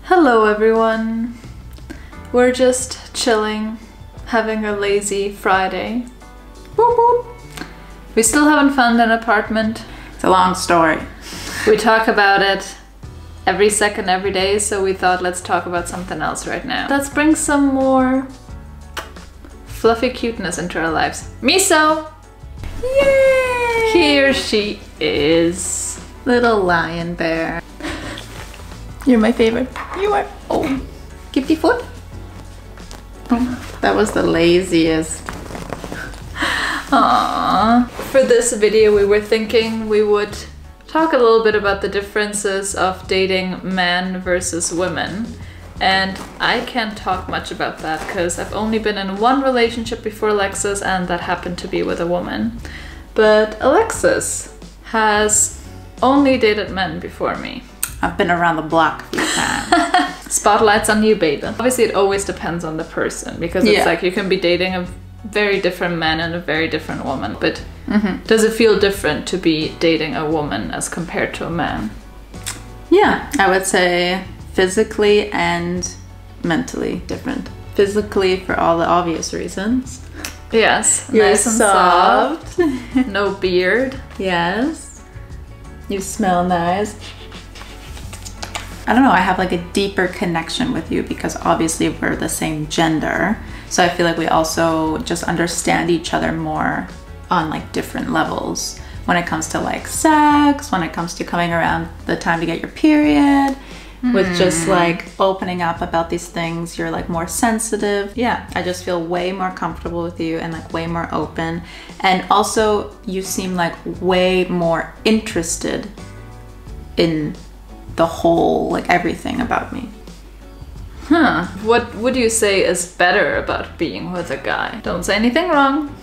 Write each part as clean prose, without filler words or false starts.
Hello everyone. We're just chilling, having a lazy Friday. Boop, boop. We still haven't found an apartment. It's a long story. We talk about it every second, every day, so we thought let's talk about something else right now. Let's bring some more fluffy cuteness into our lives. Miso! Yay! Here she is. Little lion bear. You're my favorite. You are. Oh, give me foot. Oh, that was the laziest. Aww. For this video, we were thinking we would talk a little bit about the differences of dating men versus women. And I can't talk much about that because I've only been in one relationship before Alexis, and that happened to be with a woman. But Alexis has only dated men before me. I've been around the block a few times. Spotlight's on you, baby. Obviously, it always depends on the person because it's like you can be dating a very different man and a very different woman. But does it feel different to be dating a woman as compared to a man? Yeah, I would say physically and mentally different. Physically for all the obvious reasons. Yes, You're nice and soft. No beard. Yes. You smell nice. I don't know, I have like a deeper connection with you because obviously we're the same gender. So I feel like we also just understand each other more on like different levels when it comes to like sex, when it comes to coming around the time to get your period, with just like opening up about these things. You're like more sensitive. Yeah, I just feel way more comfortable with you and like way more open. And also you seem like way more interested in the whole, like everything about me. Huh. What would you say is better about being with a guy? Don't say anything wrong.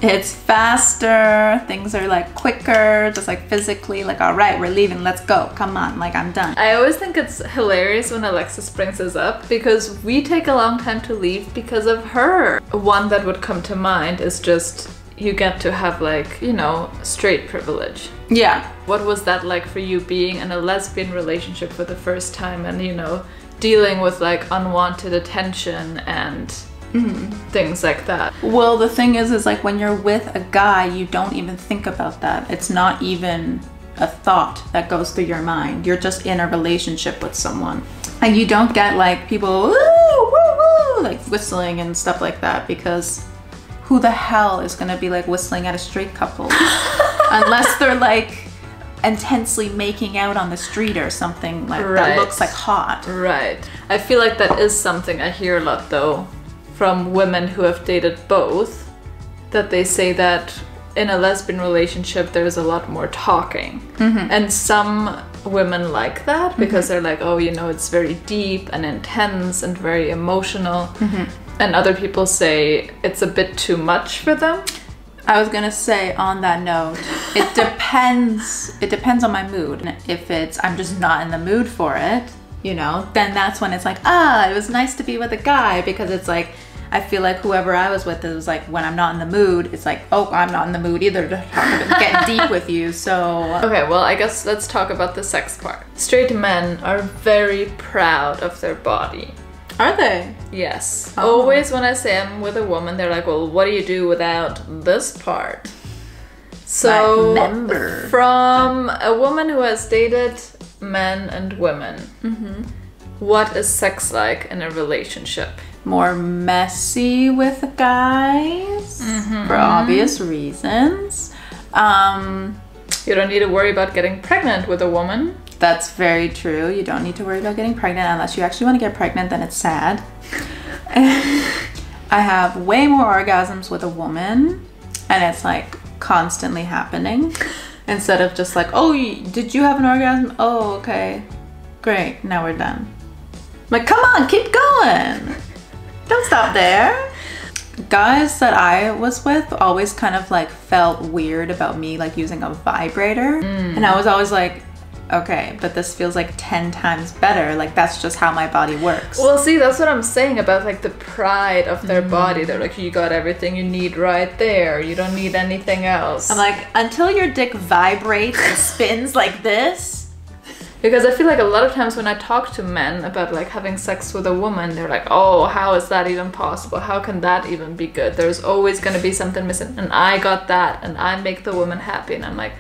It's faster, things are like quicker, just like physically, like all right, we're leaving, let's go, come on, like I'm done. I always think it's hilarious when Alexis brings this up because we take a long time to leave because of her. One that would come to mind is just you get to have like, you know, straight privilege. Yeah. What was that like for you being in a lesbian relationship for the first time and, you know, dealing with like unwanted attention and things like that? Well, the thing is like when you're with a guy, you don't even think about that. It's not even a thought that goes through your mind. You're just in a relationship with someone. And you don't get like people, woo, woo, woo, like whistling and stuff like that, because who the hell is gonna be like whistling at a straight couple? Unless they're like intensely making out on the street or something like that looks like hot. Right. I feel like that is something I hear a lot though from women who have dated both, that they say that in a lesbian relationship there's a lot more talking. And some women like that because they're like, oh, you know, it's very deep and intense and very emotional. And other people say it's a bit too much for them. I was gonna say on that note, it depends. It depends on my mood. If it's, I'm just not in the mood for it, you know, then that's when it's like, it was nice to be with a guy, because it's like, I feel like whoever I was with, it was like, when I'm not in the mood, it's like, oh, I'm not in the mood either to get deep with you, so. Okay, well, I guess let's talk about the sex part. Straight men are very proud of their body. Are they? Yes. Oh. Always when I say I'm with a woman, they're like, well, what do you do without this part? So, from a woman who has dated men and women, what is sex like in a relationship? More messy with guys, for obvious reasons. You don't need to worry about getting pregnant with a woman. That's very true. You don't need to worry about getting pregnant unless you actually want to get pregnant, then it's sad. I have way more orgasms with a woman, and it's like constantly happening. Instead of just like, oh, did you have an orgasm? Oh, okay, great, now we're done. Like, come on, keep going. Don't stop there. Guys that I was with always kind of like felt weird about me like using a vibrator. And I was always like, okay, but this feels like 10 times better. Like, that's just how my body works. Well, see, that's what I'm saying about like the pride of their body. They're like, you got everything you need right there. You don't need anything else. I'm like, until your dick vibrates and spins like this, Because I feel like a lot of times when I talk to men about like having sex with a woman, they're like, oh, how is that even possible? How can that even be good? There's always going to be something missing. And I got that and I make the woman happy. And I'm like,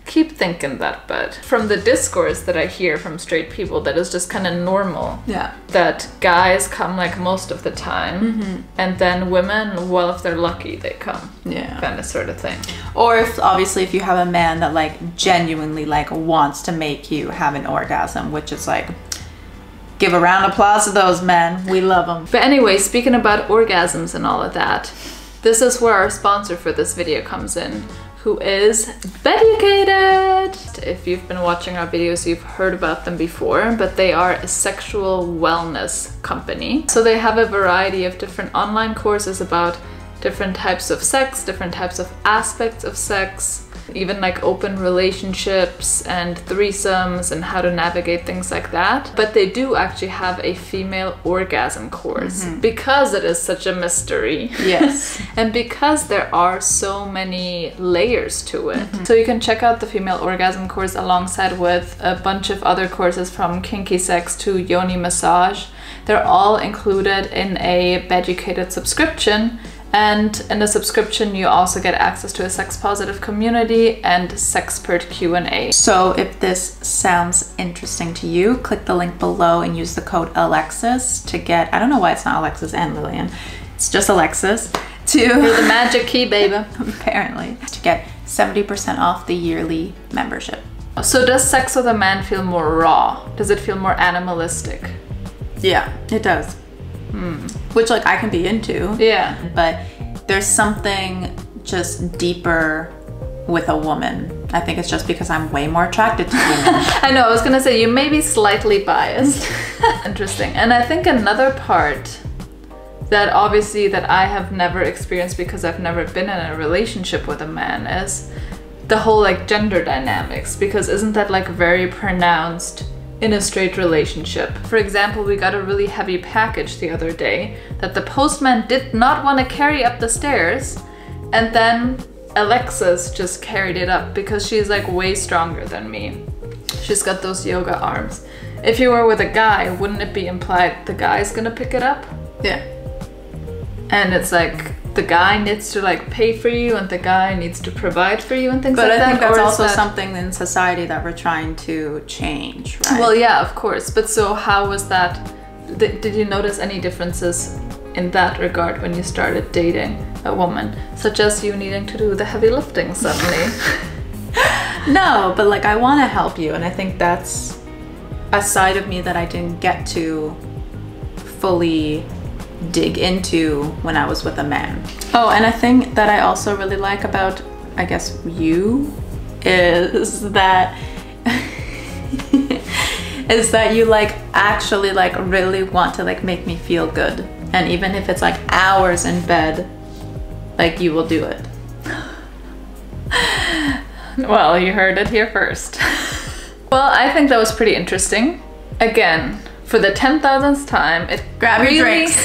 keep thinking that, but from the discourse that I hear from straight people, that is just kind of normal. Yeah. That guys come like most of the time, and then women, well, if they're lucky, they come. Yeah. Kind of sort of thing. Or if obviously if you have a man that like genuinely like wants to make you have an orgasm, which is like, give a round of applause to those men. We love them. But anyway, speaking about orgasms and all of that, this is where our sponsor for this video comes in, who is Beducated. If you've been watching our videos, you've heard about them before, but they are a sexual wellness company. So they have a variety of different online courses about different types of sex, different types of aspects of sex, even like open relationships and threesomes and how to navigate things like that. But they do actually have a female orgasm course because it is such a mystery. Yes. And because there are so many layers to it. So you can check out the female orgasm course alongside with a bunch of other courses from kinky sex to yoni massage. They're all included in a Beducated subscription. And in the subscription, you also get access to a sex-positive community and sexpert Q&A. So if this sounds interesting to you, click the link below and use the code Alexis to get, I don't know why it's not Alexis and Lilian, it's just Alexis, You're the magic key, baby. apparently, to get 70% off the yearly membership. So does sex with a man feel more raw? Does it feel more animalistic? Yeah, it does. Which like I can be into. Yeah. But there's something just deeper with a woman. I think it's just because I'm way more attracted to women. I know, I was gonna say you may be slightly biased. Interesting. And I think another part that obviously that I have never experienced because I've never been in a relationship with a man is the whole like gender dynamics, because isn't that like very pronounced in a straight relationship? For example, we got a really heavy package the other day that the postman did not want to carry up the stairs, and then Alexis just carried it up because she's like way stronger than me. She's got those yoga arms. If you were with a guy, wouldn't it be implied the guy's gonna pick it up? Yeah. And it's like the guy needs to like pay for you and the guy needs to provide for you and things But like that. I think that's Or is also that... something in society that we're trying to change, right? Well, yeah, of course. But so how was that? Did you notice any differences in that regard when you started dating a woman? Such as you needing to do the heavy lifting suddenly? No, but like I want to help you, and I think that's a side of me that I didn't get to fully dig into when I was with a man. Oh, and a thing that I also really like about, I guess, you is that is that you like actually like really want to like make me feel good, and even if it's like hours in bed, like you will do it. Well, you heard it here first. Well, I think that was pretty interesting. Again, for the 10,000th time, it Grab your drinks.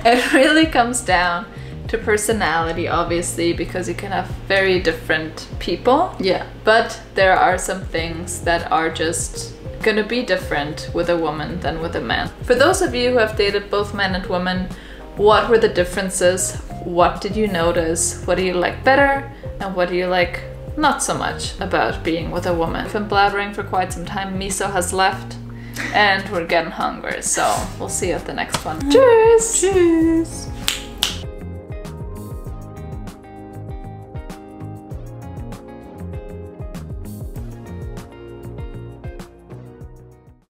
It really comes down to personality, obviously, because you can have very different people. Yeah. But there are some things that are just gonna be different with a woman than with a man. For those of you who have dated both men and women, what were the differences? What did you notice? What do you like better? And what do you like not so much about being with a woman? I've been blabbering for quite some time. Miso has left. And we're getting hungry, so we'll see you at the next one. Cheers! Cheers!